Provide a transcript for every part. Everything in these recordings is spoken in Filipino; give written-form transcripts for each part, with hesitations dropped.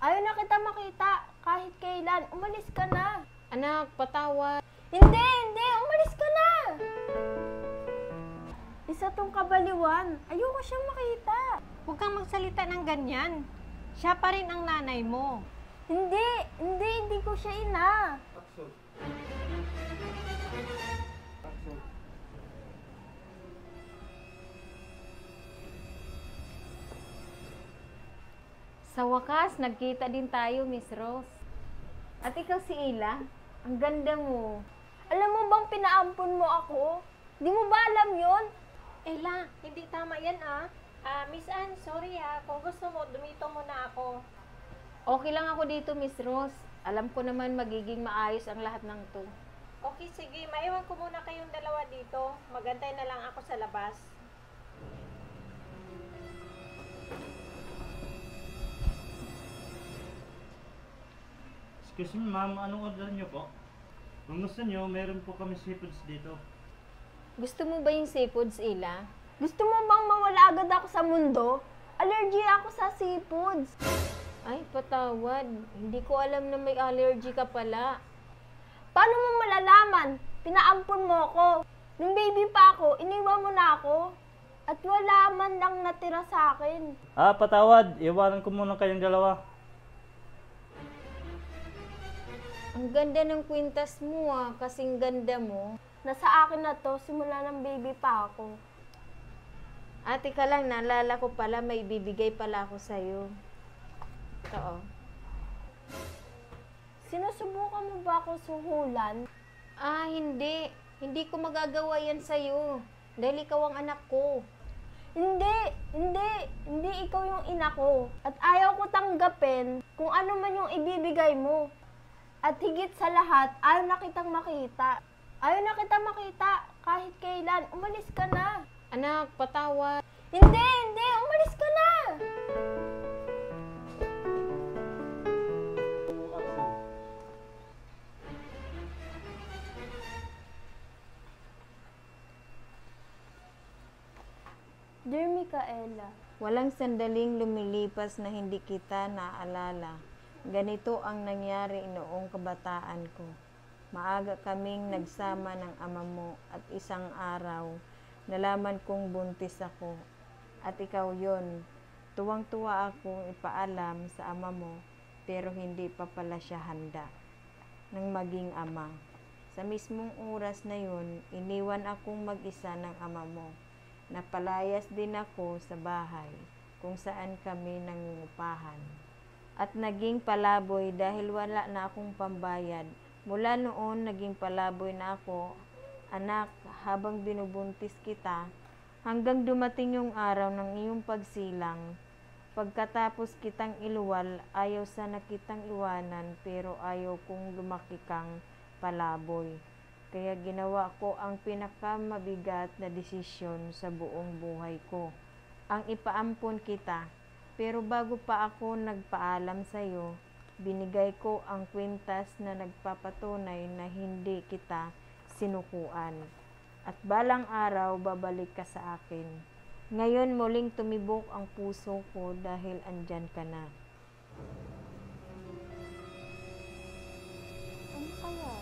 Ayaw na kita makita. Kahit kailan. Umalis ka na. Anak, patawad. Hindi! Umalis ka na! Isa tong kabaliwan. Ayoko siyang makita. Huwag kang magsalita ng ganyan. Siya pa rin ang nanay mo. Hindi ko siya ina. Sa wakas, nagkita din tayo, Miss Rose. At ikaw si Ila, ang ganda mo. Alam mo bang pinaampon mo ako? Di mo ba alam yon? Ella, hindi tama yan Miss Anne, sorry kung gusto mo, dumito mo na ako. Okay lang ako dito, Miss Rose. Alam ko naman magiging maayos ang lahat ng to. Okay, sige, maiwan ko muna kayong dalawa dito. Magantay na lang ako sa labas. Excuse me ma'am, anong order niyo po? Kung gusto niyo, meron po kami seafoods dito. Gusto mo ba yung seafoods, Ila? Gusto mo bang mawala agad ako sa mundo? Allergy ako sa seafoods. Ay, patawad. Hindi ko alam na may allergy ka pala. Paano mo malalaman? Pinaampon mo ako. Nung baby pa ako, iniwan mo na ako. At wala man lang natira sa akin. Patawad. Iwanan ko muna kayong dalawa. Ang ganda ng kwintas mo kasing ganda mo. Nasa akin na to, simula ng baby pa ako. Ate ka lang, naalala ko pala, may bibigay pala ako sa'yo. Ito, Sinusubukan mo ba ako suhulan? Hindi. Hindi ko magagawa yan sa'yo. Dahil ikaw ang anak ko. Hindi ikaw yung ina ko. At ayaw ko tanggapin kung ano man yung ibibigay mo. At higit sa lahat, ayaw na kitang makita. Ayaw na kita makita kahit kailan. Umalis ka na. Anak, patawad. Hindi! Umalis ka na! Dear Micaela, Walang sandaling lumilipas na hindi kita naaalala. Ganito ang nangyari noong kabataan ko. Maaga kaming nagsama ng ama mo at isang araw, nalaman kong buntis ako. At ikaw yon. Tuwang-tuwa akong ipaalam sa ama mo, pero hindi pa pala siya handa ng maging ama. Sa mismong oras na yun, iniwan akong mag-isa ng ama mo. Napalayas din ako sa bahay kung saan kami nangungupahan. At naging palaboy dahil wala na akong pambayad. Mula noon, naging palaboy na ako, anak, habang binubuntis kita, hanggang dumating yung araw ng iyong pagsilang. Pagkatapos kitang iluwal, ayaw sana kitang iwanan, pero ayaw kong lumaki kang palaboy. Kaya ginawa ko ang pinakamabigat na desisyon sa buong buhay ko. Ang ipaampon kita, pero bago pa ako nagpaalam sa iyo, binigay ko ang kwintas na nagpapatunay na hindi kita sinukuan. At balang araw, babalik ka sa akin. Ngayon muling tumibok ang puso ko dahil andyan ka na. ano kaya?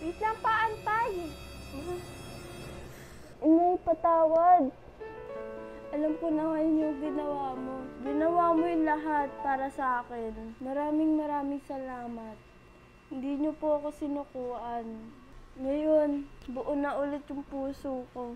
Wait lang pa, antay. Inay, patawad. Alam ko na ngayon yung ginawa mo. Ginawa mo yung lahat para sa akin. Maraming salamat. Hindi niyo po ako sinukuan. Ngayon, buo na ulit yung puso ko.